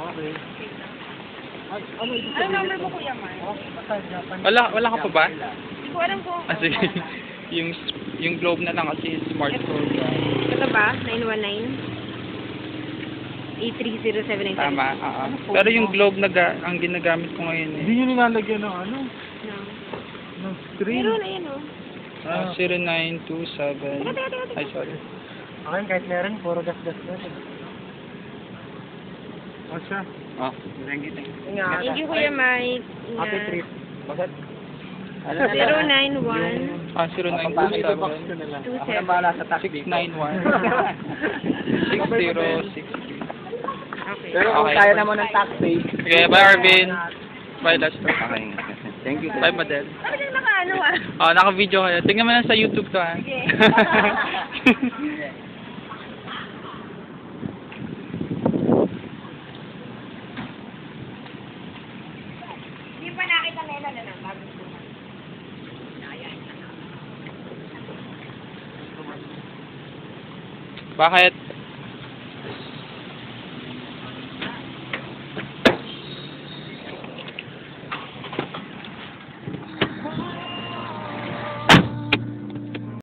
Okay. Ano number mo, Kuya Mar? Wala ka pa ba? Hindi ko alam kung... Ah, sige. yung globe na lang kasi smartphone. Ito ba? 919? 83079. Tama, Pero yung globe ang ginagamit ko ngayon Hindi nyo nilalagyan ng ano? No. Ng string? Meron na yun, oh. 0927. Ay, sorry. Okay, kahit meron, puro gas-gas na. O siya? Thank you. Thank you, Kuya Mike. Happy trip. Bakit? 091 0927. Ako na bahala sa taxi. 691. 6063. Okay. Pero kung Okay. kaya naman ng taxi. Okay, bye Arvin. Bye Lester. Okay. Thank you. Bye Madel. Sabi lang naka-ano, ah. Naka-video kayo. Tingnan mo lang sa YouTube to, ha. Sige. Hindi pa nakita nila na lang. Bakit?